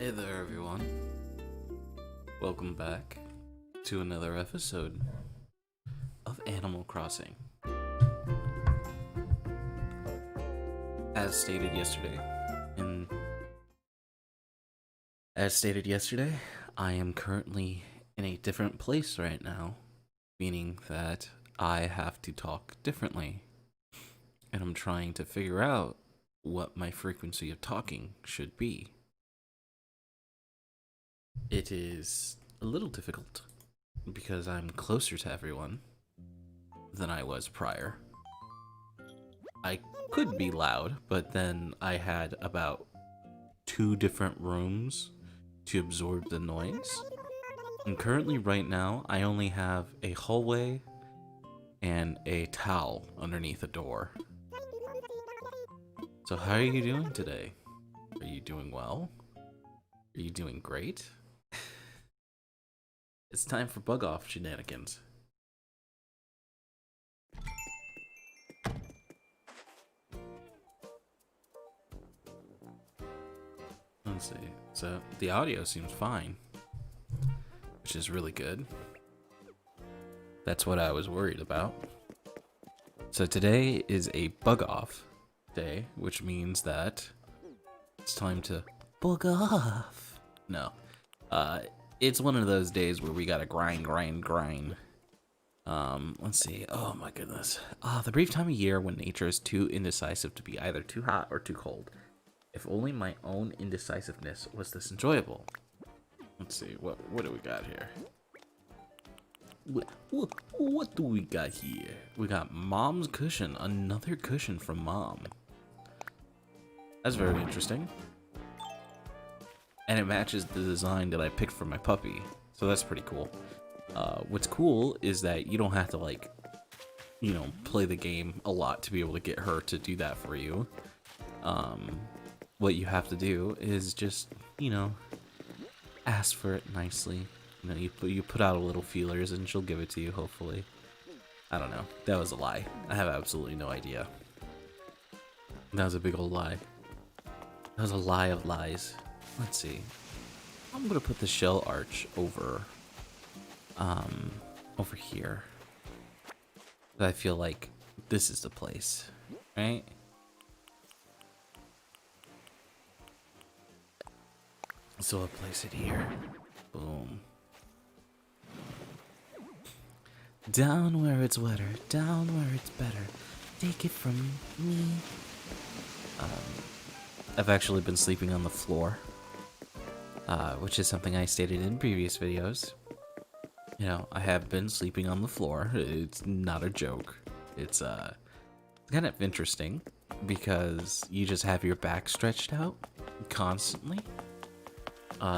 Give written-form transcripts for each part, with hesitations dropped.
Hey there, everyone. Welcome back to another episode of Animal Crossing. As stated yesterday, I am currently in a different place right now, meaning that I have to talk differently, and I'm trying to figure out what my frequency of talking should be. It is a little difficult because I'm closer to everyone than I was prior. I could be loud, but then I had about 2 different rooms to absorb the noise. And currently, right now, I only have a hallway and a towel underneath a door. So how are you doing today? Are you doing well? Are you doing great? It's time for bug off shenanigans. Let's see. So the audio seems fine, which is really good. That's what I was worried about. So today is a bug off day, which means that it's time to bug off. No. It's one of those days where we gotta grind. Let's see. Oh my goodness. The brief time of year when nature is too indecisive to be either too hot or too cold. If only my own indecisiveness was this enjoyable. Let's see. What do we got here? What do we got here? We got Mom's cushion. Another cushion from Mom. That's very interesting. And it matches the design that I picked for my puppy, so that's pretty cool. What's cool is that you don't have to, like, you know, play the game a lot to be able to get her to do that for you. What you have to do is just, you know, ask for it nicely. You know, you put out a little feelers and she'll give it to you, hopefully. I don't know. That was a lie. I have absolutely no idea. That was a big old lie. That was a lie of lies. Let's see. I'm gonna put the shell arch over here. I feel like this is the place, right? So I'll place it here. Boom. Down where it's wetter, down where it's better. Take it from me. I've actually been sleeping on the floor. Which is something I stated in previous videos. You know, I have been sleeping on the floor. It's not a joke. It's kind of interesting because you just have your back stretched out constantly.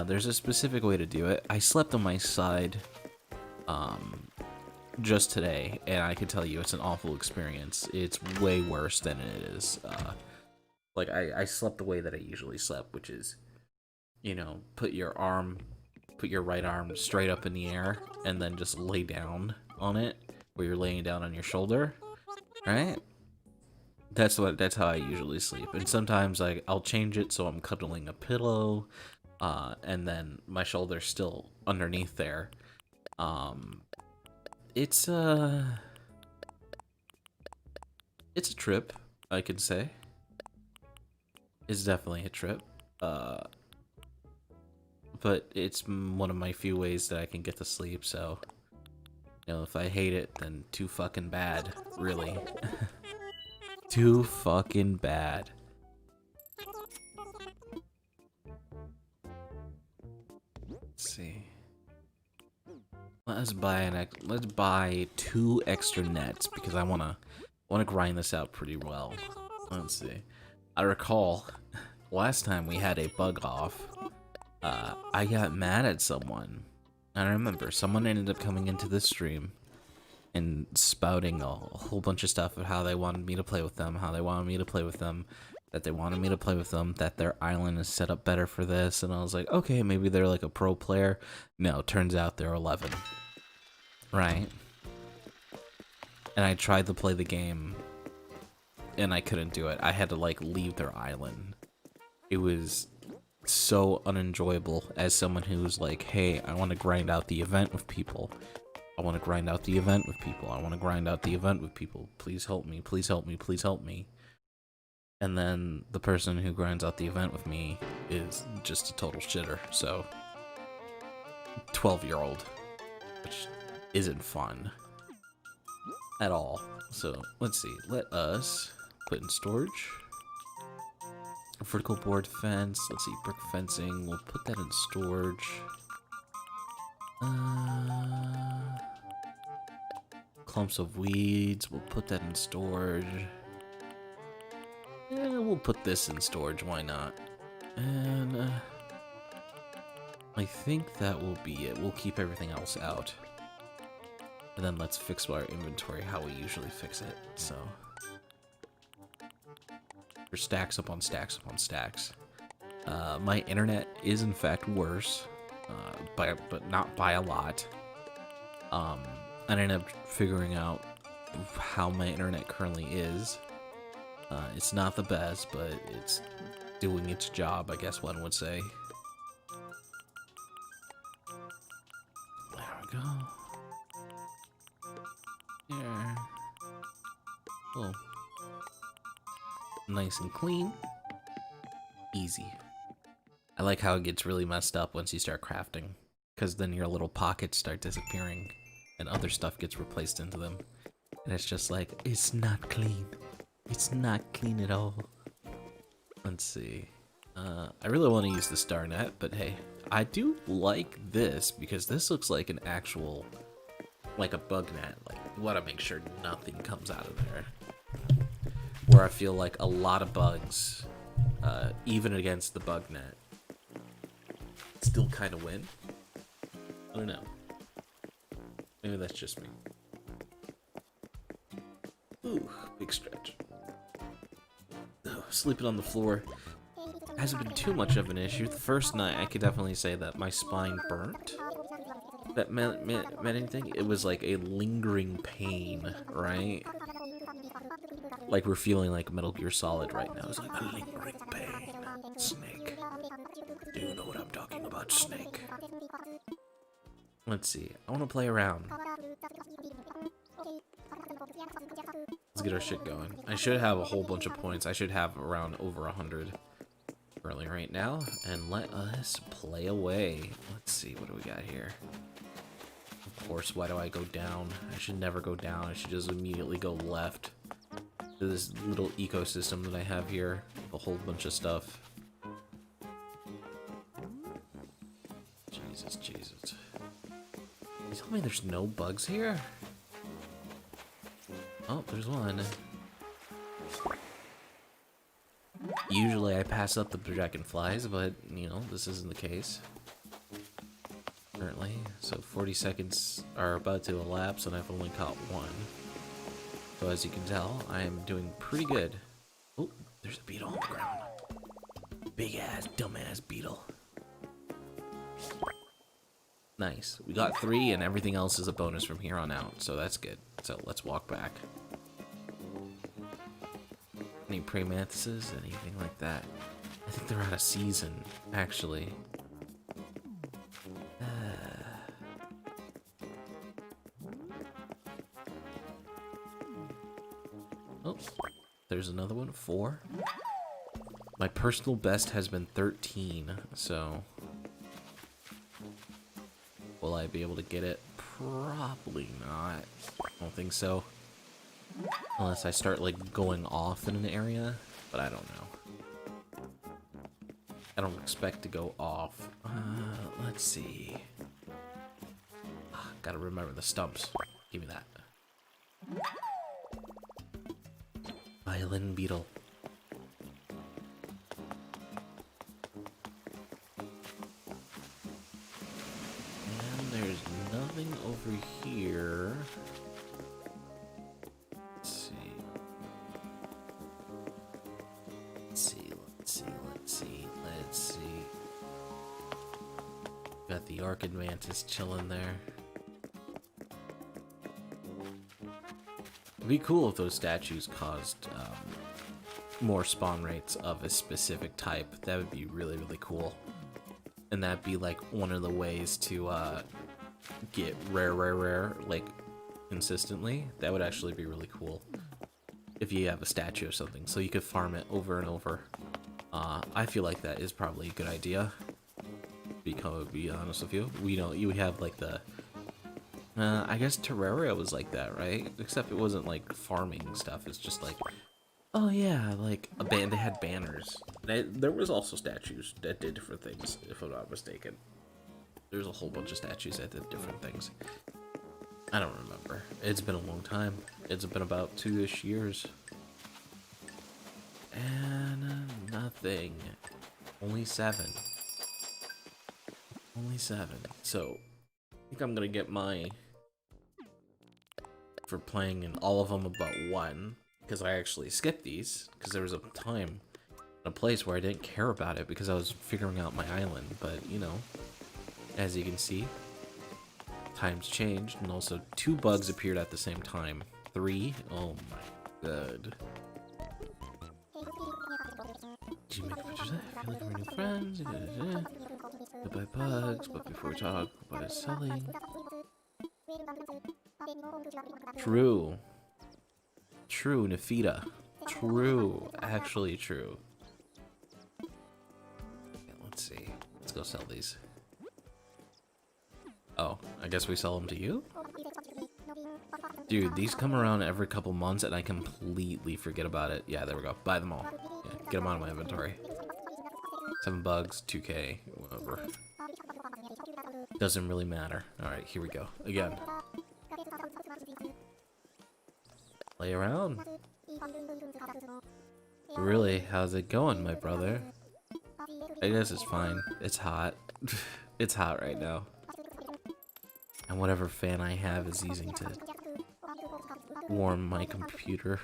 There's a specific way to do it. I slept on my side just today, and I can tell you it's an awful experience. It's way worse than it is. Like, I slept the way that I usually slept, which is, you know, put your right arm straight up in the air and then just lay down on it where you're laying down on your shoulder, right? That's how I usually sleep. And sometimes I'll change it so I'm cuddling a pillow, and then my shoulder's still underneath there. It's a trip, I can say. It's definitely a trip. But it's one of my few ways that I can get to sleep, so, you know, if I hate it, then too fucking bad, really. Too fucking bad. Let's see. Let's buy 2 extra nets because I wanna grind this out pretty well. Let's see. I recall last time we had a bug off. I got mad at someone. I remember someone ended up coming into the stream and spouting a whole bunch of stuff of how they wanted me to play with them, that they wanted me to play with them, that their island is set up better for this, and I was like, okay, maybe they're like a pro player. No, turns out they're 11. Right? And I tried to play the game, and I couldn't do it. I had to, like, leave their island. It was so unenjoyable as someone who's like, hey, I want to grind out the event with people. I want to grind out the event with people. I want to grind out the event with people. Please help me. Please help me. Please help me. And then the person who grinds out the event with me is just a total shitter. So, 12-year-old, which isn't fun at all. So, let's see. Let us put in storage. Vertical board fence. Let's see. Brick fencing. We'll put that in storage. Clumps of weeds. We'll put that in storage. We'll put this in storage. Why not? And I think that will be it. We'll keep everything else out. And then let's fix our inventory how we usually fix it. So, for stacks upon stacks upon stacks. My internet is in fact worse, but not by a lot. I ended up figuring out how my internet currently is. It's not the best, but it's doing its job, I guess one would say. There we go. There. Oh. Nice and clean. Easy. I like how it gets really messed up once you start crafting, because then your little pockets start disappearing and other stuff gets replaced into them. And it's just like, it's not clean. It's not clean at all. Let's see. I really want to use the star net, but hey, I do like this because this looks like an actual, like a bug net. Like, you want to make sure nothing comes out of there. Where I feel like a lot of bugs, even against the bug net, still kind of win. I don't know. Maybe that's just me. Ooh, big stretch. Oh, sleeping on the floor hasn't been too much of an issue. The first night, I could definitely say that my spine burnt. That meant anything? It was like a lingering pain, right? Like we're feeling like Metal Gear Solid right now. It's like a lingering pain. Snake. Do you know what I'm talking about, Snake? Let's see. I want to play around. Let's get our shit going. I should have a whole bunch of points. I should have around over 100 currently right now. And let us play away. Let's see. What do we got here? Of course, why do I go down? I should never go down. I should just immediately go left to this little ecosystem that I have here. A whole bunch of stuff. Jesus, Jesus. You tell me there's no bugs here? Oh, there's one. Usually I pass up the dragonflies, but, you know, this isn't the case. Currently. So 40 seconds are about to elapse and I've only caught one. So as you can tell, I am doing pretty good. Oh, there's a beetle on the ground. Big ass, dumb ass beetle. Nice. We got 3 and everything else is a bonus from here on out, so that's good. So let's walk back. Any prey mantises? Anything like that? I think they're out of season, actually. Oh, there's another one. 4. My personal best has been 13, so will I be able to get it? Probably not. I don't think so. Unless I start, like, going off in an area, but I don't know. I don't expect to go off. Let's see. Gotta remember the stumps. Give me that. Violin beetle. And there's nothing over here. Let's see. Let's see. Got the Orchid Mantis chilling there. It'd be cool if those statues caused more spawn rates of a specific type. That would be really, really cool. and that'd be like one of the ways to get rare, like consistently. That would actually be really cool if you have a statue or something, so you could farm it over and over. I feel like that is probably a good idea. Be honest with you, you would have like the. I guess Terraria was like that, right? Except it wasn't like farming stuff. It's just like, oh yeah, like they had banners. There was also statues that did different things, if I'm not mistaken. There's a whole bunch of statues that did different things. I don't remember. It's been a long time. It's been about 2-ish years. And nothing. Only 7. Only 7. So, I think I'm gonna get my... for playing in all of them about 1. Because I actually skipped these. Because there was a time, a place where I didn't care about it because I was figuring out my island. But, you know, as you can see, times changed, and also 2 bugs appeared at the same time. 3? Oh my god. Did you make pictures of that? Looking for new friends? Goodbye bugs, but before we talk about selling. True. True, Nafita. True. Actually true. Okay, let's see. Let's go sell these. Oh, I guess we sell them to you? Dude, these come around every couple months and I completely forget about it. Yeah, there we go. Buy them all. Yeah, get them out of my inventory. 7 bugs, 2k, whatever. Doesn't really matter. Alright, here we go. Again. Play around. Really, how's it going, my brother? I guess it's fine. It's hot. It's hot right now. And whatever fan I have is using to warm my computer.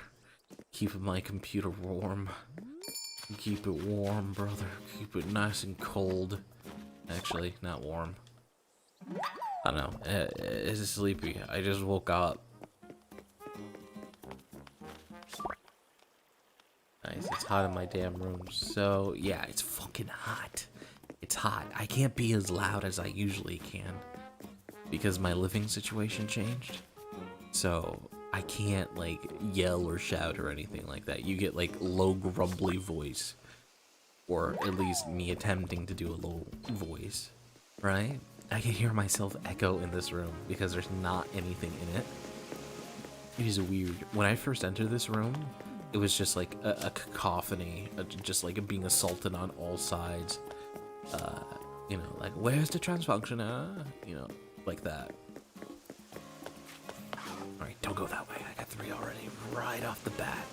Keep my computer warm. Keep it warm, brother. Keep it nice and cold. Actually, not warm. I don't know. It's sleepy. I just woke up. Nice. It's hot in my damn room. So, yeah, it's fucking hot. It's hot. I can't be as loud as I usually can, because my living situation changed. So I can't like yell or shout or anything like that. You get like low grumbly voice, or at least me attempting to do a low voice, right? I can hear myself echo in this room because there's not anything in it. It is weird. When I first entered this room, it was just like a cacophony, just like being assaulted on all sides. You know, like, where's the transfunctioner? You know, like that. Alright, don't go that way. I got 3 already, right off the bat.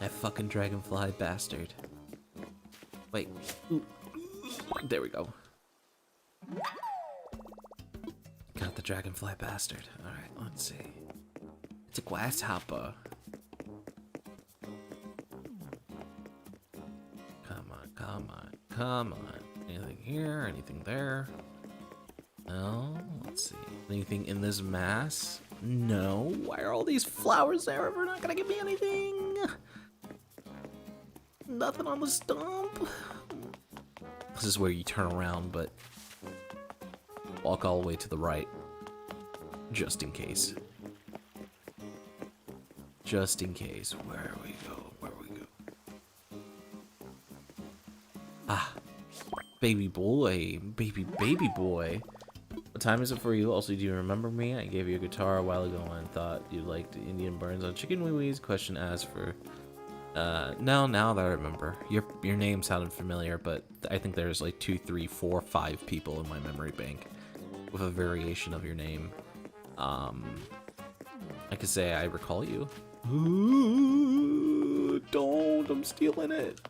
That fucking dragonfly bastard. Wait. Ooh. There we go. Got the dragonfly bastard. Alright, let's see. It's a grasshopper. Come on, come on, come on. Anything here? Anything there? No. Let's see. Anything in this mass? No. Why are all these flowers there if we're not gonna give me anything? Nothing on the stump. This is where you turn around, but walk all the way to the right. Just in case. Just in case. Where we go? Where we go? Ah. Baby boy. Baby boy. What time is it for you? Also, do you remember me? I gave you a guitar a while ago and thought you liked Indian burns on chicken wee wees. Question asked for... no, now that I remember. Your name sounded familiar, but I think there's like 2, 3, 4, 5 people in my memory bank with a variation of your name. I could say I recall you. Ooh, don't, I'm stealing it.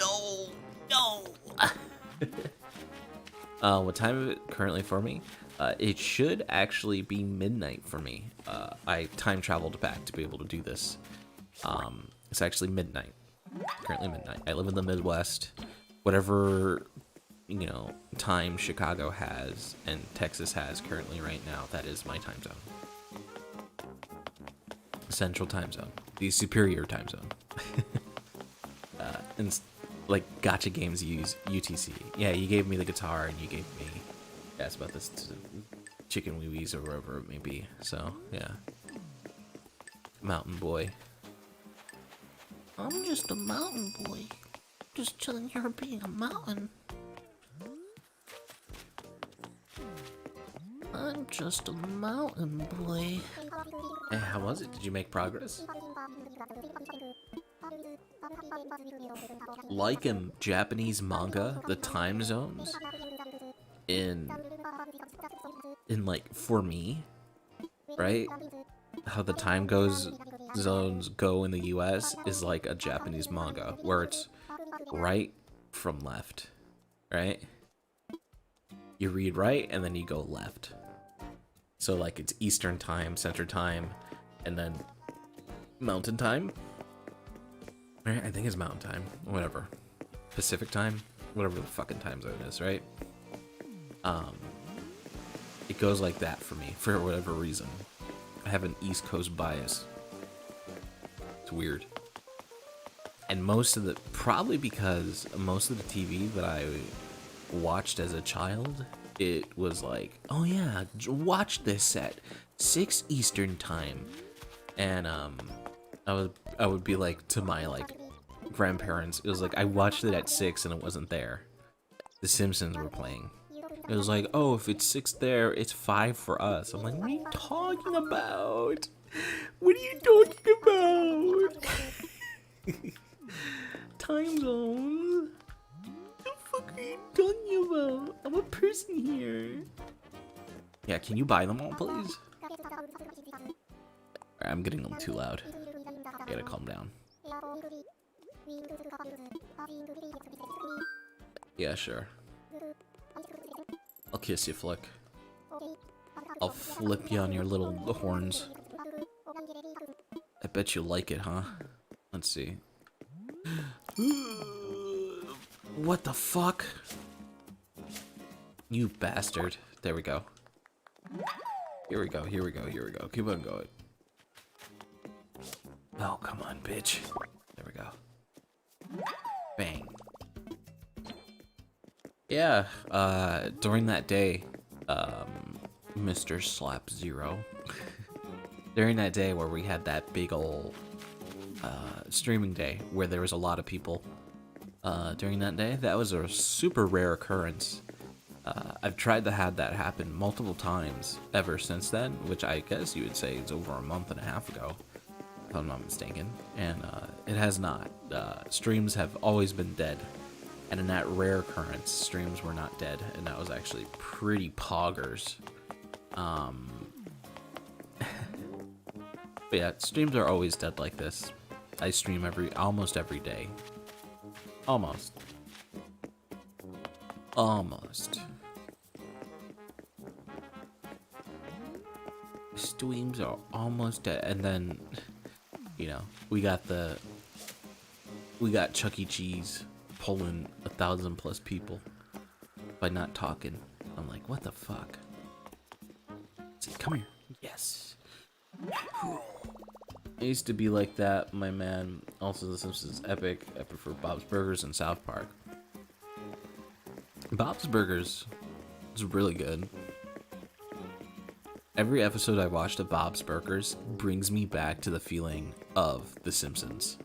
No, no. What time is it currently for me? It should actually be midnight for me. I time traveled back to be able to do this. It's actually midnight. Currently midnight. I live in the Midwest. Whatever, you know, time Chicago has and Texas has currently right now, that is my time zone. Central time zone. The superior time zone. And like gotcha games use UTC. Yeah, you gave me the guitar and you gave me, yeah, it's about this chicken wee wees or wherever it may be. So yeah, mountain boy. I'm just a mountain boy. Just chilling here being a mountain. I'm just a mountain boy. Hey, how was it? Did you make progress? Like in Japanese manga, the time zones in like for me, right? How the time zones go in the US is like a Japanese manga where it's right from left, right? You read right and then you go left. So like it's Eastern time, Central time, and then Mountain time. Right? I think it's Mountain time, whatever. Pacific time, whatever the fucking time zone is, right? It goes like that for me for whatever reason. I have an East Coast bias. It's weird. And probably because most of the TV that I watched as a child, it was like, oh yeah, watch this at 6 Eastern time. And I would be like to my like grandparents, it was like I watched it at 6 and it wasn't there. The Simpsons were playing. It was like, oh, if it's 6 there, it's 5 for us. I'm like, what are you talking about? What are you talking about? Time zones? What the fuck are you talking about? I'm a person here. Yeah, can you buy them all, please? Alright, I'm getting them too loud. I gotta calm down. Yeah, sure. I'll kiss you, Flick. I'll flip you on your little horns. I bet you like it, huh? Let's see. What the fuck? You bastard. There we go. Here we go, here we go, here we go. Keep on going. Oh, come on, bitch. There we go. Bang. Yeah, during that day, Mr. Slap Zero, during that day where we had that big ol' streaming day where there was a lot of people during that day, that was a super rare occurrence. I've tried to have that happen multiple times ever since then, which I guess you would say is over a month and a half ago, if I'm not mistaken, and it has not. Streams have always been dead. And in that rare occurrence, streams were not dead, and that was actually pretty poggers. But yeah, streams are always dead like this. I stream almost every day. Almost. Streams are almost dead, and then, you know, we got Chuck E. Cheese pulling 1,000+ people by not talking. I'm like, what the fuck? Say, come here. Yes. It used to be like that, my man. Also, The Simpsons epic. I prefer Bob's Burgers and South Park. Bob's Burgers is really good. Every episode I watched of Bob's Burgers brings me back to the feeling of The Simpsons.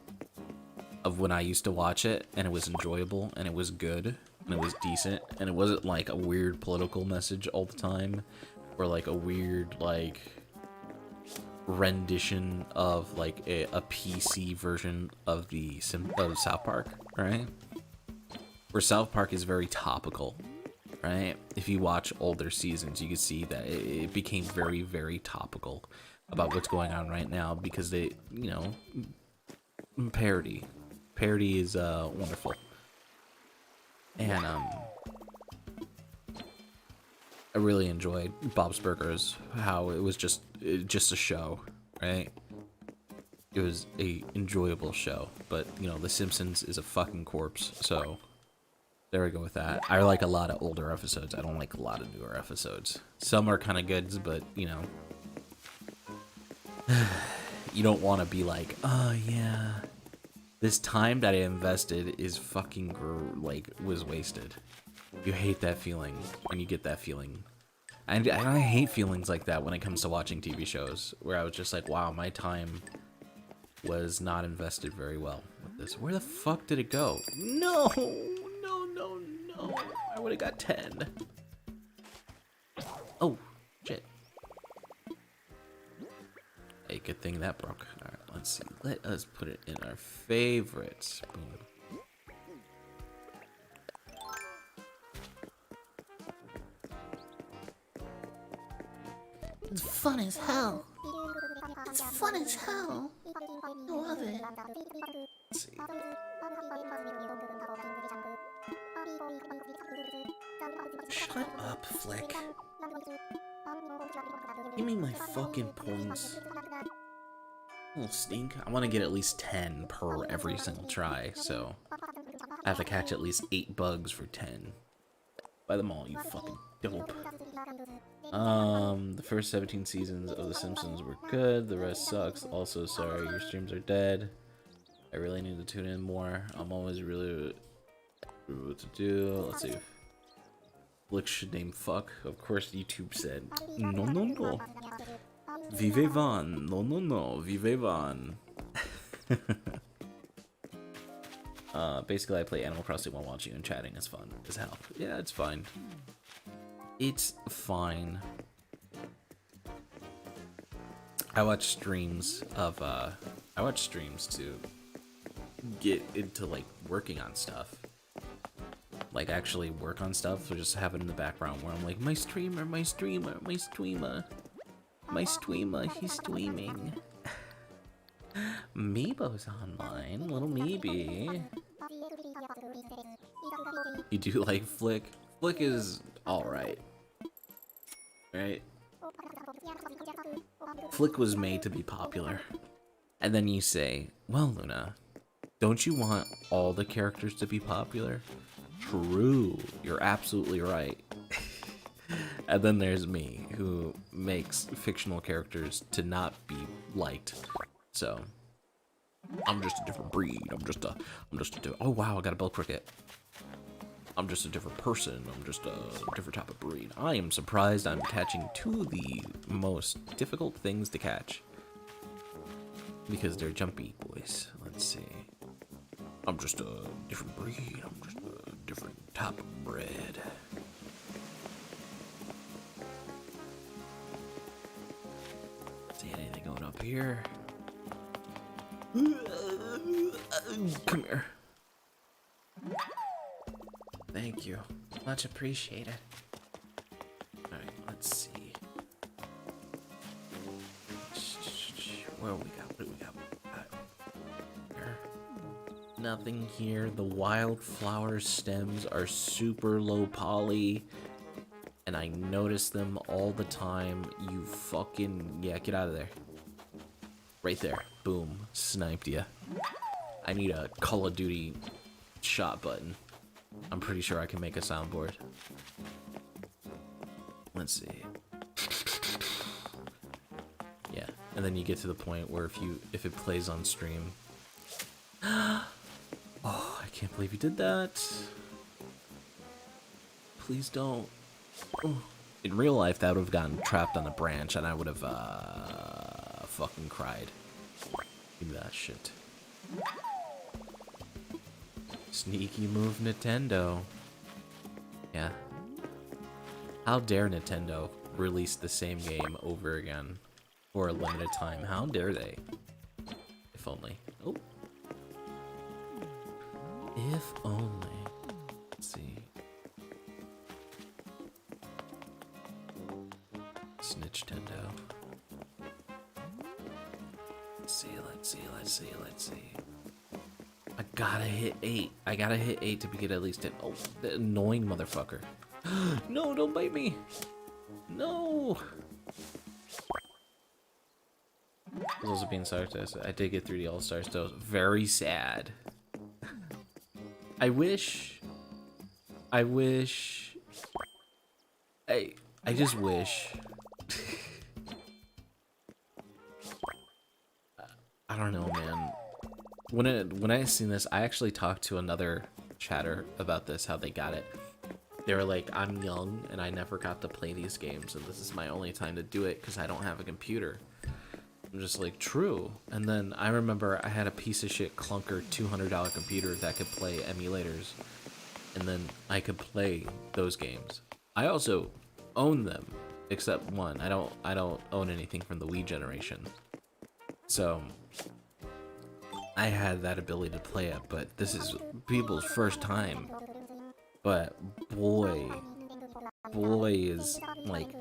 Of when I used to watch it, and it was enjoyable, and it was good, and it was decent, and it wasn't like a weird political message all the time, or like a weird like rendition of like a PC version of of South Park, right? Where South Park is very topical, right? If you watch older seasons, you can see that it became very, very topical about what's going on right now because they, you know, parody. Parody is wonderful. And I really enjoyed Bob's Burgers, how it was just a show, right? It was a enjoyable show, but you know, The Simpsons is a fucking corpse, so there we go with that. I like a lot of older episodes. I don't like a lot of newer episodes. Some are kind of good, but you know, you don't want to be like, oh yeah, This time that I invested is fucking like was wasted. You hate that feeling when you get that feeling. And I hate feelings like that when it comes to watching TV shows, where I was just like, wow, my time was not invested very well with this. Where the fuck did it go? No, no, no, no. I would have got 10. Oh, shit. Hey, good thing that broke. All right, let's see. Let us put it in our favorites. Boom. It's fun as hell. It's fun as hell. I love it. Let's see. Shut up, Flick. Give me my fucking points. Little stink. I want to get at least 10 per every single try, so I have to catch at least 8 bugs for 10. Buy them all, you fucking dope. The first 17 seasons of The Simpsons were good. The rest sucks. Also, sorry, your streams are dead. I really need to tune in more. I'm always really what to do. Let's see. Flick should name fuck. Of course, YouTube said no, no, no. Vive Van. No, no, no. Vive Van. Basically, I play Animal Crossing while watching and chatting. It's fun as hell. Yeah, it's fine. It's fine. I watch streams of I watch streams to get into like working on stuff. Like actually work on stuff, so just have it in the background where I'm like, my streamer, my streamer, my streamer, my streamer, he's streaming. Meebo's online, little Meeby. You do like Flick? Flick is alright. Right? Flick was made to be popular. And then you say, well, Luna, don't you want all the characters to be popular? True, you're absolutely right. And then there's me, who makes fictional characters to not be liked. So, I'm just a different breed. Oh wow, I got a bell cricket. I'm just a different person. I'm just a different type of breed. I am surprised I'm catching 2 of the most difficult things to catch. Because they're jumpy boys. Let's see. I'm just a different breed. I'm just a different type of bread. See anything going up here? Come here. Thank you. Much appreciated. Alright, let's see. Where we got? What do we got? Here. Nothing here. The wildflower stems are super low poly. And I notice them all the time. You fucking... Yeah, get out of there. Right there. Boom. Sniped ya. I need a Call of Duty shot button. I'm pretty sure I can make a soundboard. Let's see. Yeah, and then you get to the point where if it plays on stream. Oh, I can't believe you did that. Please don't. Oh. In real life, that would have gotten trapped on a branch, and I would have fucking cried. Give me that shit. Sneaky move, Nintendo. Yeah. How dare Nintendo release the same game over again for a limited time? How dare they? If only. Oh. If only. Let's see. Snitchtendo. Let's see, let's see, let's see, let's see. I gotta hit 8. I gotta hit 8 to get at least 10. Oh, the annoying motherfucker. No, don't bite me. No. Those are being sarcastic. I did get through the All-Stars, though. Very sad. I wish. I just wish. I don't know, man. when I seen this, I actually talked to another chatter about this, how they got it. They were like, I'm young and I never got to play these games, and this is my only time to do it because I don't have a computer. I'm just like, true. And then I remember I had a piece of shit clunker $200 computer that could play emulators, and then I could play those games. I also own them, except one. I don't own anything from the Wii generation. So I had that ability to play it, but this is people's first time. But boy is like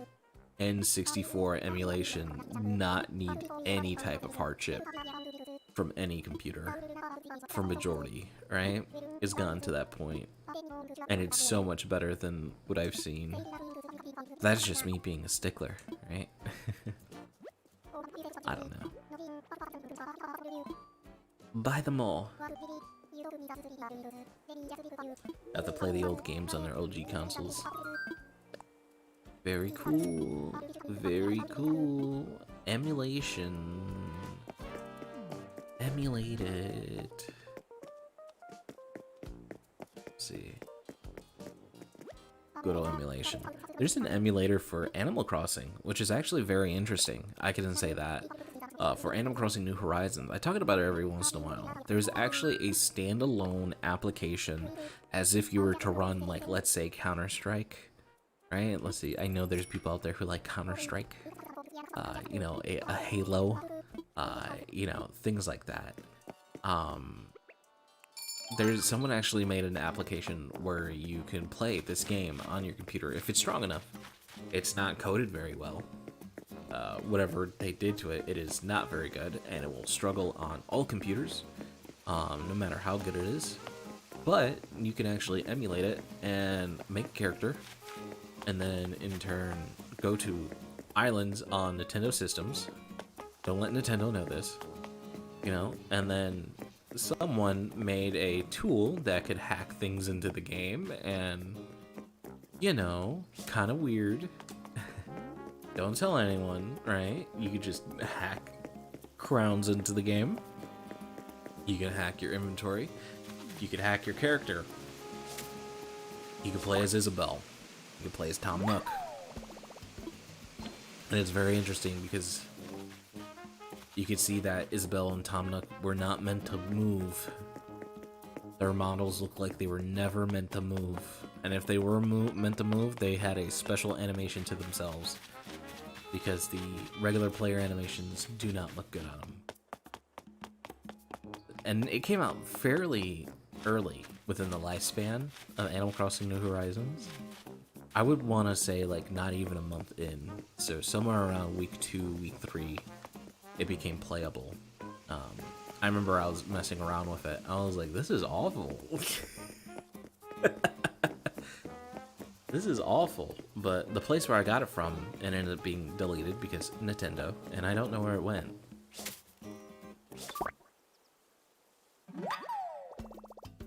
N64 emulation not need any type of hardship from any computer for majority, right? It's gone to that point, and it's so much better than what I've seen. That's just me being a stickler, right? I don't know. Buy them all. Have to play the old games on their OG consoles. Very cool. Very cool. Emulation. Emulate it. Let's see. Good old emulation. There's an emulator for Animal Crossing, which is actually very interesting. I couldn't say that. For Animal Crossing New Horizons, I talk about it every once in a while. There's actually a standalone application as if you were to run, like, let's say Counter-Strike, right? Let's see, I know there's people out there who like Counter-Strike, you know, a Halo, you know, things like that. There's someone actually made an application where you can play this game on your computer if it's strong enough. It's not coded very well. Whatever they did to it, it is not very good, and it will struggle on all computers, no matter how good it is. But you can actually emulate it and make a character, and then in turn go to islands on Nintendo systems. Don't let Nintendo know this, you know. And then someone made a tool that could hack things into the game, and you know, kind of weird. Don't tell anyone, right? You could just hack crowns into the game. You can hack your inventory. You could hack your character. You can play as Isabelle. You can play as Tom Nook. And it's very interesting because you could see that Isabelle and Tom Nook were not meant to move. Their models look like they were never meant to move. And if they were meant to move, they had a special animation to themselves, because the regular player animations do not look good on them. And it came out fairly early within the lifespan of Animal Crossing New Horizons. I would want to say like not even a month in, so somewhere around week 2, week 3, it became playable. I remember I was messing around with it. I was like, this is awful. This is awful. But the place where I got it from, it ended up being deleted because Nintendo, and I don't know where it went.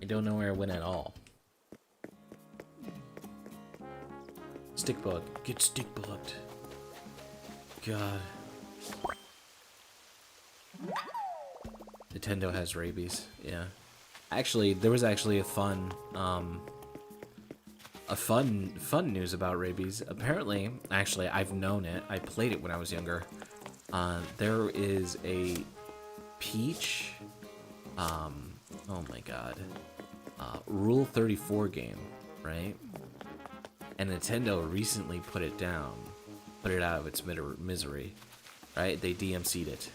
I don't know where it went at all. Stick bug. Get stick bugged. God. Nintendo has rabies. Yeah. Actually, there was actually a fun news about rabies. Apparently, actually, I've known it. I played it when I was younger. There is a Peach, oh my god, Rule 34 game, right? And Nintendo recently put it down, put it out of its misery, right? They DMC'd it.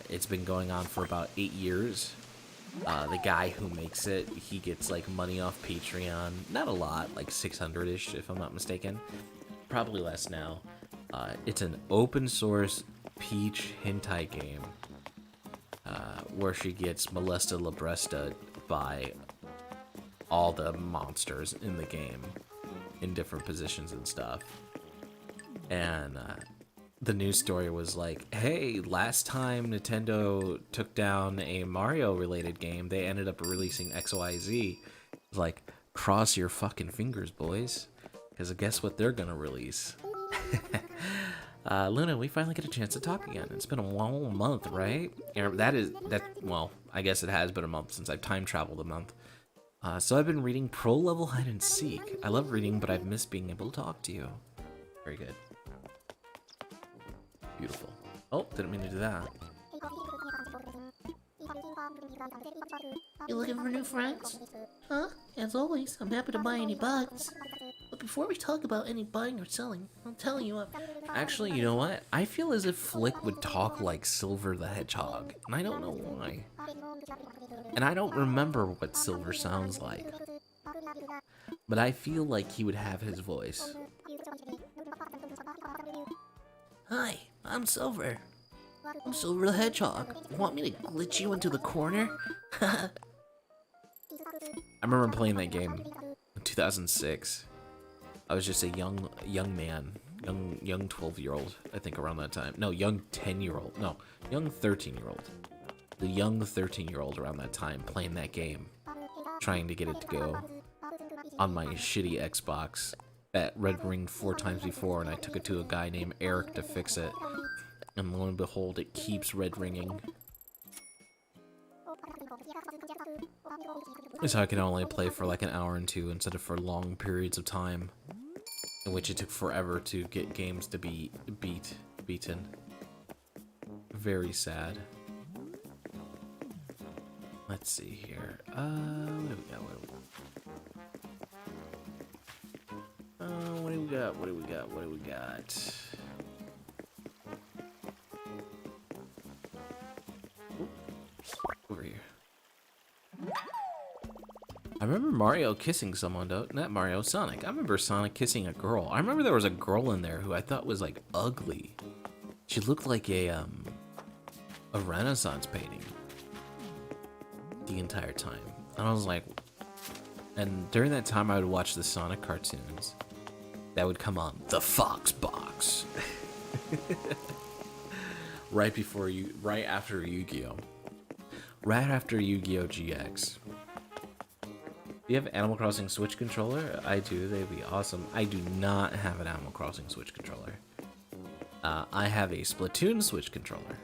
It's been going on for about 8 years. The guy who makes it, he gets like money off Patreon. Not a lot, like 600-ish if I'm not mistaken. Probably less now. It's an open source Peach hentai game where she gets molesta labresta by all the monsters in the game in different positions and stuff. And the news story was like, hey, last time Nintendo took down a Mario related game, they ended up releasing XYZ. Like, cross your fucking fingers, boys, because guess what they're gonna release? Luna, we finally get a chance to talk again. It's been a whole month, right? Well, I guess it has been a month since I've time traveled a month. So I've been reading pro level hide and seek. I love reading, but I've missed being able to talk to you. Very good. Beautiful. Oh, didn't mean to do that. You looking for new friends? Huh? As always, I'm happy to buy any bugs. But before we talk about any buying or selling, I'm telling you up. Actually, you know what? I feel as if Flick would talk like Silver the Hedgehog, and I don't know why. And I don't remember what Silver sounds like. But I feel like he would have his voice. Hi, I'm Silver. I'm Silver the Hedgehog. Want me to glitch you into the corner? I remember playing that game in 2006. I was just a young man, young 12-year-old, I think around that time. No, young 10-year-old. No, young 13-year-old. The young 13-year-old around that time playing that game, trying to get it to go on my shitty Xbox that red ringed 4 times before, and I took it to a guy named Eric to fix it. And lo and behold, it keeps red ringing. So I can only play for like an hour and 2 instead of for long periods of time, in which it took forever to get games to be beaten. Very sad. Let's see here. What do we got? What do we got? Over here. I remember Mario kissing someone, though. Not Mario, Sonic. I remember Sonic kissing a girl. I remember there was a girl in there who I thought was like ugly. She looked like a Renaissance painting the entire time. And I was like, and during that time I would watch the Sonic cartoons that would come on the Fox Box. right after Yu-Gi-Oh! Right after Yu-Gi-Oh! GX. Do you have Animal Crossing Switch controller? I do, they'd be awesome. I do not have an Animal Crossing Switch controller. I have a Splatoon Switch controller.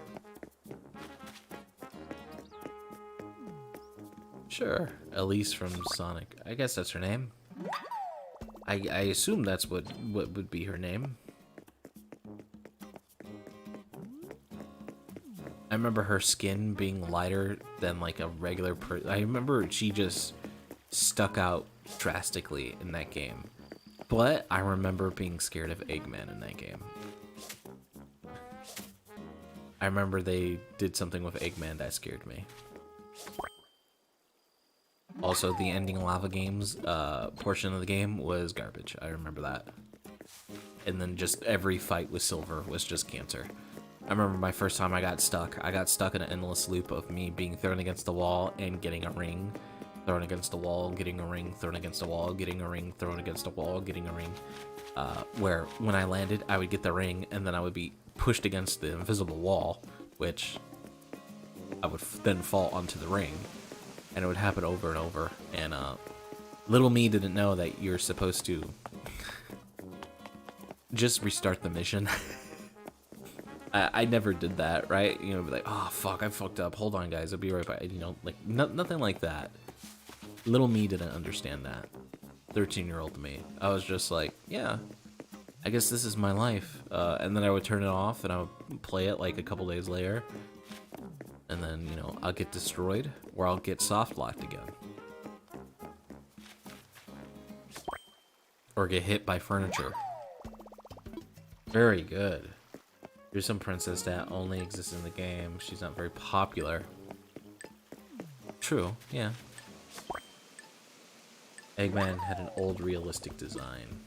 Sure, Elise from Sonic. I guess that's her name. I assume that's what would be her name. I remember her skin being lighter than like a regular person. I remember she just stuck out drastically in that game. But I remember being scared of Eggman in that game. I remember they did something with Eggman that scared me. Also, the ending Lava Games portion of the game was garbage. I remember that. And then just every fight with Silver was just cancer. I remember my first time I got stuck. I got stuck in an endless loop of me being thrown against the wall and getting a ring. Thrown against the wall, getting a ring, thrown against the wall, getting a ring, thrown against a wall, getting a ring. Where when I landed, I would get the ring, and then I would be pushed against the invisible wall, which I would then fall onto the ring. And it would happen over and over. And little me didn't know that you're supposed to just restart the mission. I never did that, right? You know, be like, oh fuck, I fucked up. Hold on, guys, I'll be right back. You know, like nothing like that. Little me didn't understand that. 13-year-old me. I was just like, yeah, I guess this is my life. And then I would turn it off and I would play it like a couple days later. And then, you know, I'll get destroyed or I'll get soft locked again. Or get hit by furniture. Very good. There's some princess that only exists in the game. She's not very popular. True, yeah. Eggman had an old realistic design.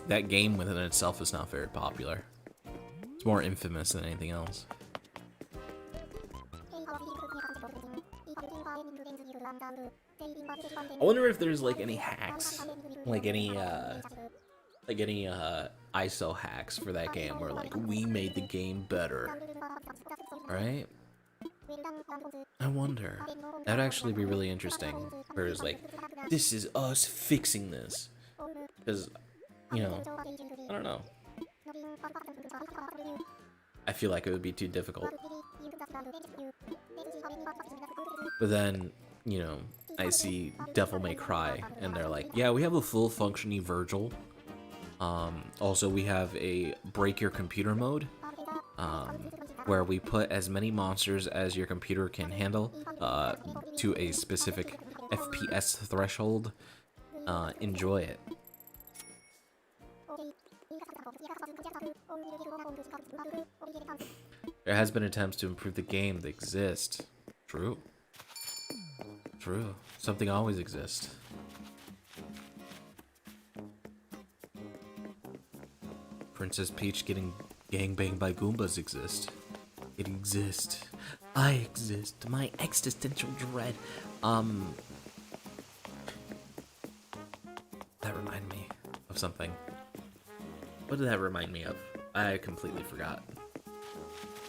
That game within itself is not very popular. It's more infamous than anything else. I wonder if there's like any hacks, like any ISO hacks for that game where like we made the game better, right? I wonder. That'd actually be really interesting. Where it's like, this is us fixing this, because you know, I don't know. I feel like it would be too difficult. But then, you know, I see Devil May Cry, and they're like, yeah, we have a full functioning Virgil. Also, we have a break your computer mode, where we put as many monsters as your computer can handle to a specific FPS threshold. Enjoy it. There has been attempts to improve the game that exist. True. True. Something always exists. Princess Peach getting gangbanged by Goombas exist. It exists. I exist. My existential dread. That reminded me of something. What did that remind me of? I completely forgot.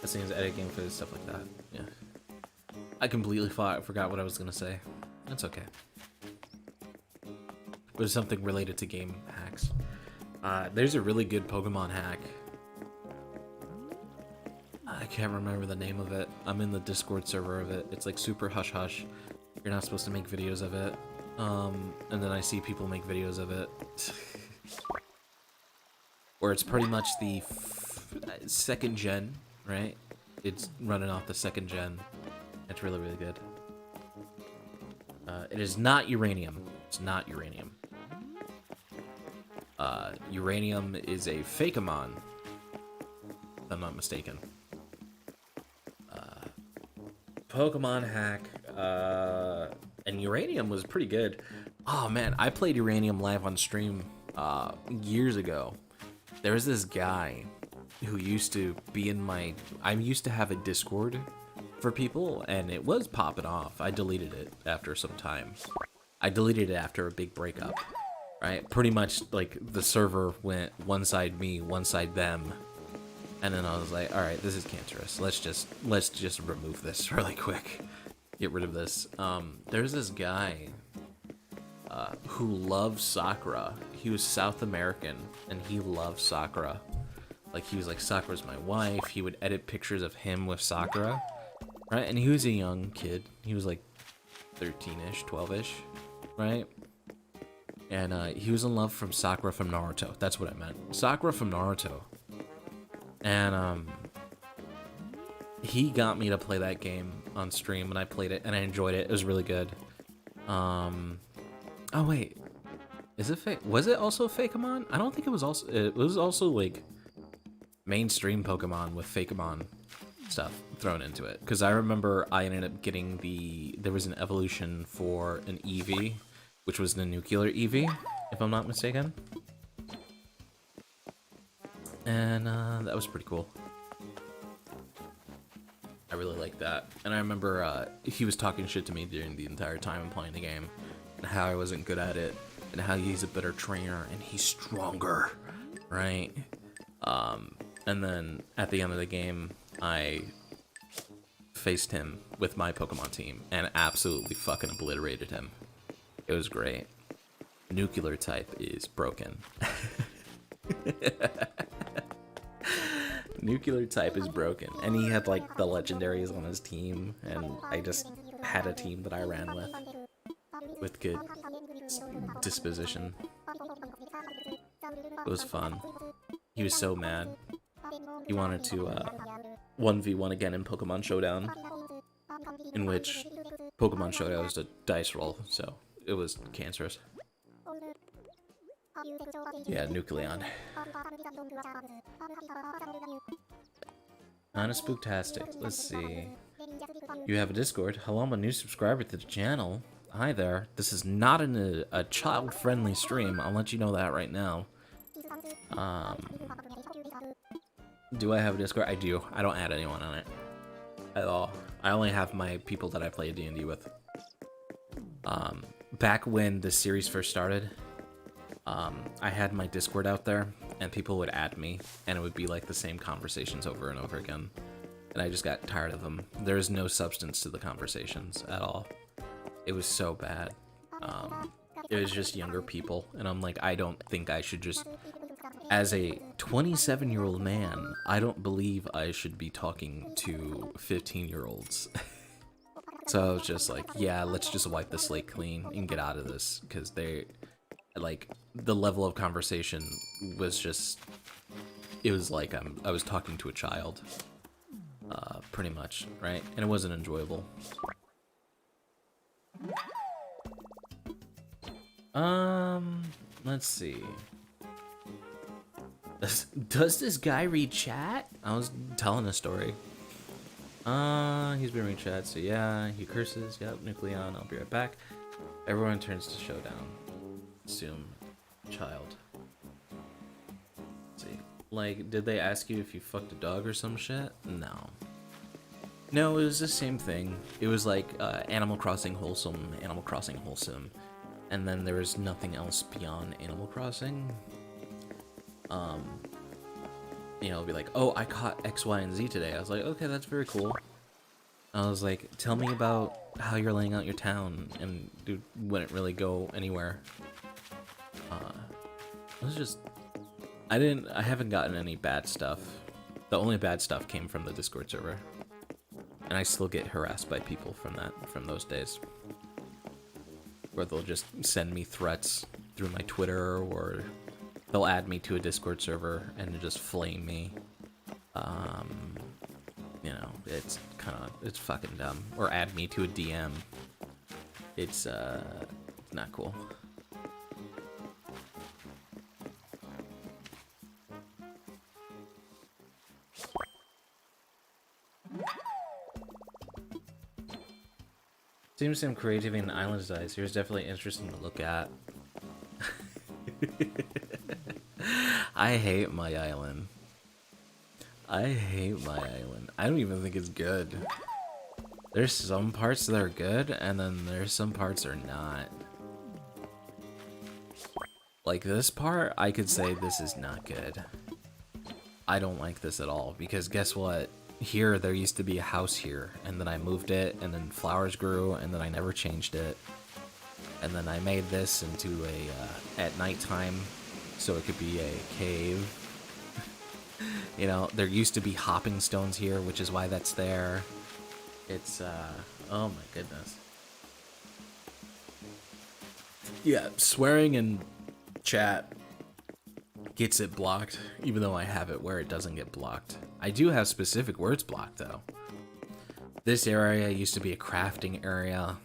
As soon as editing for stuff like that. Yeah. I completely forgot what I was gonna say. That's okay. It was something related to game hacks. There's a really good Pokemon hack. I can't remember the name of it. I'm in the Discord server of it. It's like super hush hush. You're not supposed to make videos of it. And then I see people make videos of it. Where it's pretty much the second gen, right? It's running off the second gen. It's really, really good. It is not uranium. It's not uranium. Uranium is a Fakeamon, if I'm not mistaken. Pokemon hack, and uranium was pretty good. Oh man, I played uranium live on stream years ago. There was this guy who used to be in I used to have a Discord for people, and it was popping off. I deleted it after some time. I deleted it after a big breakup, right? Pretty much like the server went one side me, one side them. And then I was like, all right, this is cancerous. Let's just remove this really quick. Get rid of this. There's this guy who loves Sakura. He was South American, and he loved Sakura. Like, he was like, Sakura's my wife. He would edit pictures of him with Sakura, right? And he was a young kid. He was like 13-ish, 12-ish, right? And he was in love from Sakura from Naruto. That's what I meant. Sakura from Naruto. And he got me to play that game on stream, and I played it, and I enjoyed it. It was really good. Oh wait, is it fake? Was it also Fakeamon? I don't think it was also. It was also like mainstream Pokemon with Fakeamon stuff thrown into it. Because I remember I ended up getting there was an evolution for an Eevee, which was the nuclear Eevee, if I'm not mistaken. And that was pretty cool. I really liked that. And I remember he was talking shit to me during the entire time I'm playing the game, and how I wasn't good at it, and how he's a better trainer and he's stronger, right? And then at the end of the game, I faced him with my Pokemon team and absolutely fucking obliterated him. It was great. Nuclear type is broken. Nuclear type is broken, and he had like the legendaries on his team, and I just had a team that I ran with good disposition. It was fun. He was so mad. He wanted to 1v1 again in Pokemon Showdown, in which Pokemon Showdown was a dice roll, so it was cancerous. Yeah, Nucleon. Kinda spooktastic. Let's see. You have a Discord. Hello, I'm a new subscriber to the channel. Hi there. This is not a child-friendly stream. I'll let you know that right now. Do I have a Discord? I do. I don't add anyone on it at all. I only have my people that I play D&D with. Back when the series first started, I had my Discord out there, and people would add me, and it would be like the same conversations over and over again. And I just got tired of them. There is no substance to the conversations at all. It was so bad. It was just younger people, and I'm like, I don't think I should just as a 27-year-old man, I don't believe I should be talking to 15-year-olds. So I was just like, yeah, let's just wipe the slate clean and get out of this, because like, the level of conversation was just, it was like I was talking to a child, pretty much, right? And it wasn't enjoyable. Let's see. Does this guy read chat? I was telling a story. He's been reading chat, so yeah, he curses. Yep, Nucleon, I'll be right back. Everyone turns to showdown. Assume child. Let's see. Like, did they ask you if you fucked a dog or some shit? No. No, it was the same thing. It was like Animal Crossing wholesome, Animal Crossing wholesome. And then there was nothing else beyond Animal Crossing. You know, it'd be like, oh, I caught X, Y, and Z today. I was like, okay, that's very cool. I was like, tell me about how you're laying out your town, and dude wouldn't really go anywhere. It was just, I haven't gotten any bad stuff. The only bad stuff came from the Discord server. And I still get harassed by people from those days. Where they'll just send me threats through my Twitter, or they'll add me to a Discord server and just flame me. You know, it's fucking dumb. Or add me to a DM. It's not cool. Seems some creativity in Island Size. Here's definitely interesting to look at. I hate my island. I hate my island. I don't even think it's good. There's some parts that are good, and then there's some parts that are not. Like this part, I could say this is not good. I don't like this at all, because guess what? Here, there used to be a house here, and then I moved it, and then flowers grew, and then I never changed it. And then I made this into a, at nighttime, so it could be a cave. You know, there used to be hopping stones here, which is why that's there. It's, oh my goodness. Yeah, swearing in chat gets it blocked, even though I have it where it doesn't get blocked. I do have specific words blocked, though. This area used to be a crafting area,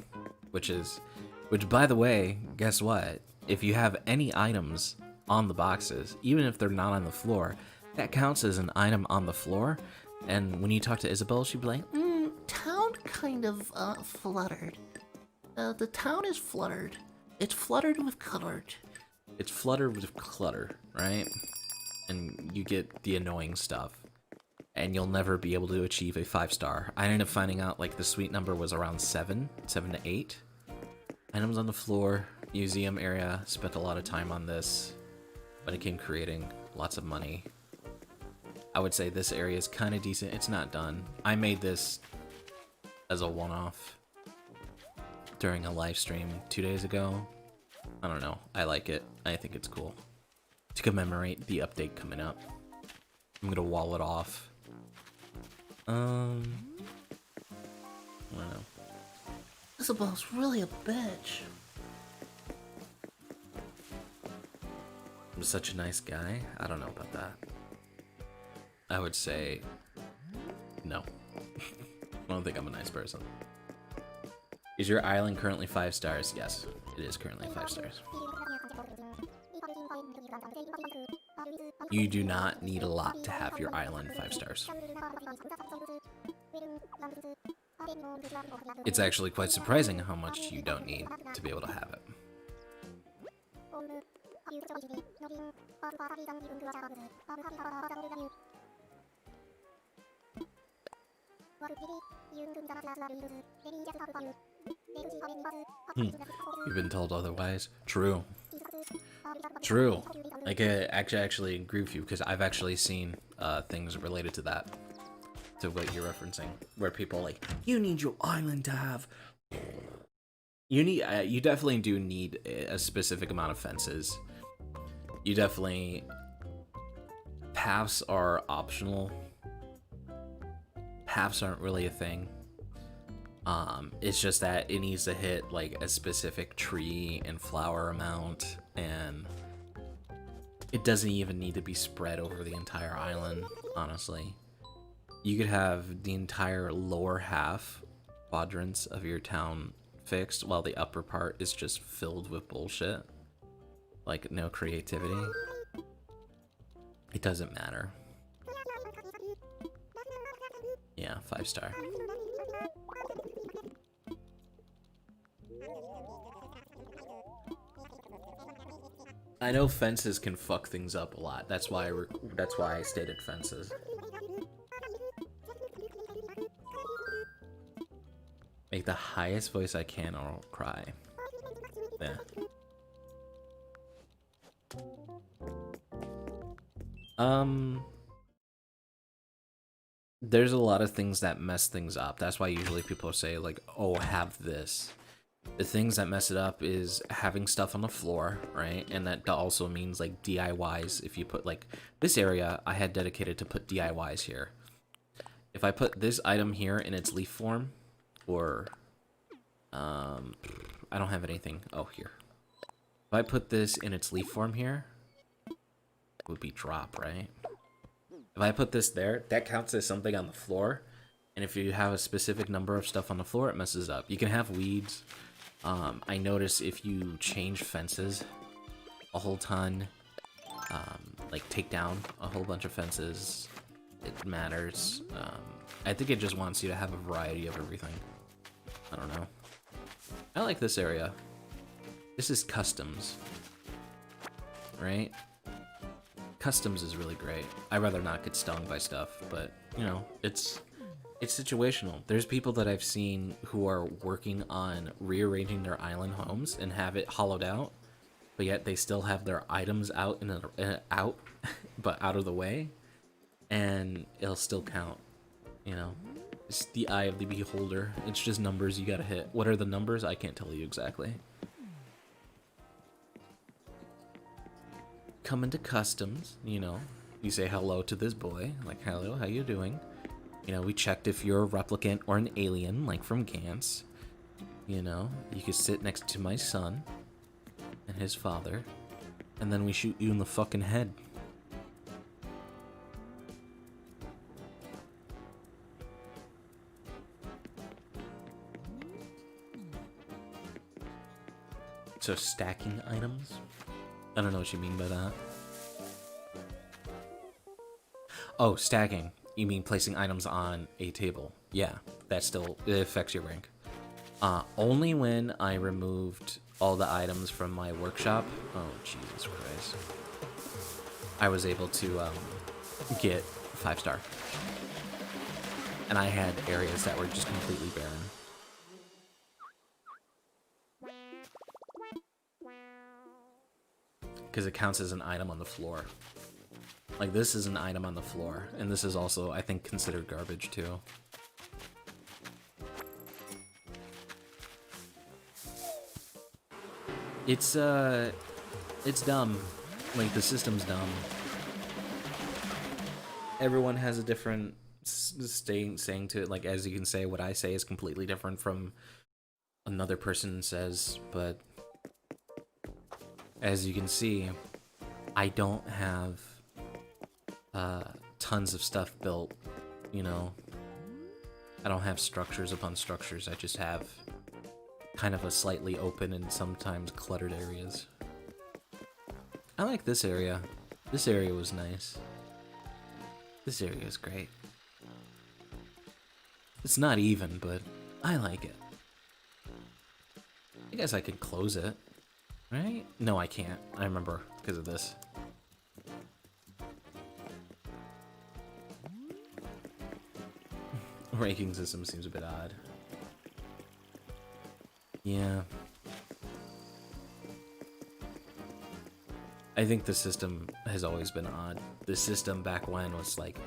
which, by the way, guess what? If you have any items on the boxes, even if they're not on the floor, that counts as an item on the floor. And when you talk to Isabel, she'd be like, Town kind of, fluttered. The town is fluttered. It's fluttered with cluttered. it's fluttered with clutter, right? And you get the annoying stuff. And you'll never be able to achieve a 5-star. I ended up finding out, like, the sweet number was around 7 to 8. Items on the floor, museum area, spent a lot of time on this. When it came creating, lots of money. I would say this area is kind of decent. It's not done. I made this as a one-off during a live stream 2 days ago. I don't know. I like it. I think it's cool. To commemorate the update coming up. I'm gonna wall it off. I don't know. Isabel's really a bitch. I'm such a nice guy. I don't know about that. I would say no. I don't think I'm a nice person. Is your island currently 5 stars? Yes, it is currently 5 stars. You do not need a lot to have your island 5 stars. It's actually quite surprising how much you don't need to be able to have it. You've been told otherwise. True. True. Like, I actually agree with you, because I've actually seen things related to that. To what you're referencing. Where people are like, you need your island to have... You definitely do need a specific amount of fences. You definitely paths are optional. Paths aren't really a thing. It's just that it needs to hit like a specific tree and flower amount, and it doesn't even need to be spread over the entire island, honestly. You could have the entire lower half quadrants of your town fixed while the upper part is just filled with bullshit. Like, no creativity. It doesn't matter. Yeah, 5-star. I know fences can fuck things up a lot. That's why I stated fences. Make the highest voice I can or I'll cry. Yeah. There's a lot of things that mess things up. That's why usually people say like, oh, have this. The things that mess it up is having stuff on the floor, right? And that also means like DIYs. If you put like this area, I had dedicated to put DIYs here. If I put this item here in its leaf form, or I don't have anything. Oh, here. If I put this in its leaf form here, it would be drop, right? If I put this there, that counts as something on the floor. And if you have a specific number of stuff on the floor, it messes up. You can have weeds. I notice if you change fences a whole ton, like take down a whole bunch of fences, it matters. I think it just wants you to have a variety of everything. I don't know. I like this area. This is customs, right? Customs is really great. I'd rather not get stung by stuff, but you know, it's situational. There's people that I've seen who are working on rearranging their island homes and have it hollowed out, but yet they still have their items out but out of the way, and it'll still count. You know, it's the eye of the beholder. It's just numbers you gotta hit. What are the numbers? I can't tell you exactly. Come into customs, you know, you say hello to this boy, like, hello, how you doing? You know, we checked if you're a replicant or an alien, like from Gantz. You know, you could sit next to my son and his father, and then we shoot you in the fucking head. So stacking items? I don't know what you mean by that. Oh, stacking. You mean placing items on a table. Yeah, that still, it affects your rank. Only when I removed all the items from my workshop, oh Jesus Christ, I was able to get 5-star. And I had areas that were just completely barren. Because it counts as an item on the floor. Like, this is an item on the floor, and this is also, I think, considered garbage, too. It's dumb. Like, the system's dumb. Everyone has a different saying to it. Like, as you can say, what I say is completely different from another person says, but as you can see, I don't have tons of stuff built, you know. I don't have structures upon structures. I just have kind of a slightly open and sometimes cluttered areas. I like this area. This area was nice. This area is great. It's not even, but I like it. I guess I could close it, right? No, I can't. I remember because of this. Ranking system seems a bit odd. Yeah. I think the system has always been odd. The system back when was like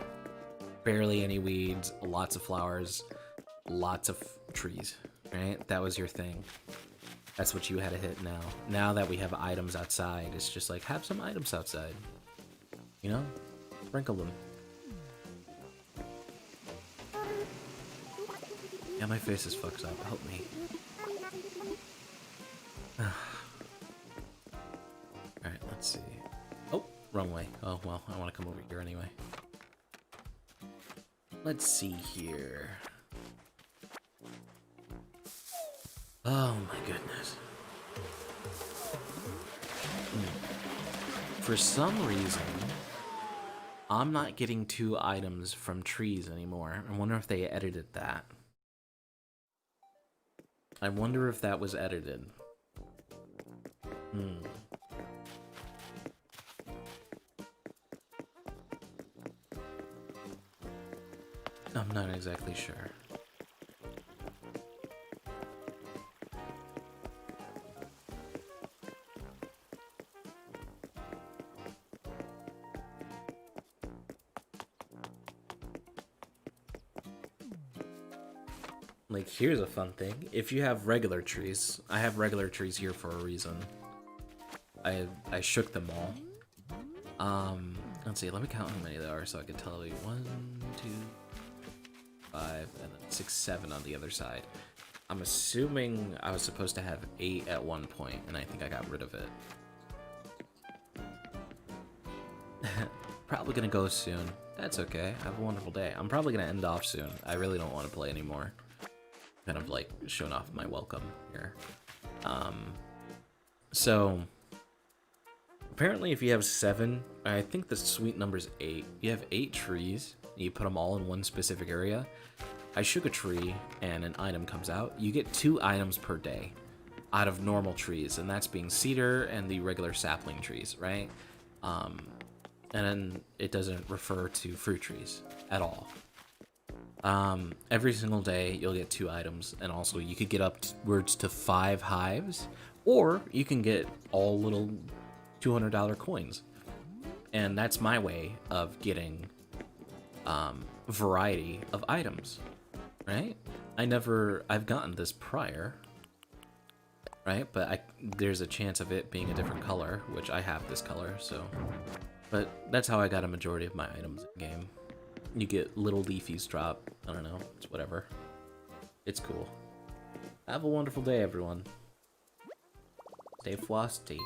barely any weeds, lots of flowers, lots of trees, right? That was your thing. That's what you had to hit now. Now that we have items outside, it's just like, have some items outside. You know? sprinkle them. Yeah, my face is fucked up. Help me. Alright, let's see. Oh, wrong way. Oh, well, I want to come over here anyway. Let's see here. Oh my goodness. For some reason, I'm not getting 2 items from trees anymore. I wonder if they edited that. I wonder if that was edited. I'm not exactly sure. Like, here's a fun thing. If you have regular trees, I have regular trees here for a reason. I shook them all. Let's see, let me count how many there are so I can tell you. 1, 2, 5, and then 6, 7 on the other side. I'm assuming I was supposed to have 8 at one point, and I think I got rid of it. Probably gonna go soon. That's okay. Have a wonderful day. I'm probably gonna end off soon. I really don't want to play anymore. Kind of like showing off my welcome here. So apparently if you have 7, I think the sweet number's 8. You have 8 trees, you put them all in one specific area. I shook a tree and an item comes out. You get 2 items per day out of normal trees, and that's being cedar and the regular sapling trees, right? And then it doesn't refer to fruit trees at all. Every single day you'll get 2 items, and also you could get upwards to 5 hives, or you can get all little $200 coins. And that's my way of getting variety of items, right? I've gotten this prior, right? But there's a chance of it being a different color, which I have this color, so. But that's how I got a majority of my items in the game. You get little leafies drop. I don't know. It's whatever. It's cool. Have a wonderful day, everyone. Stay frosty.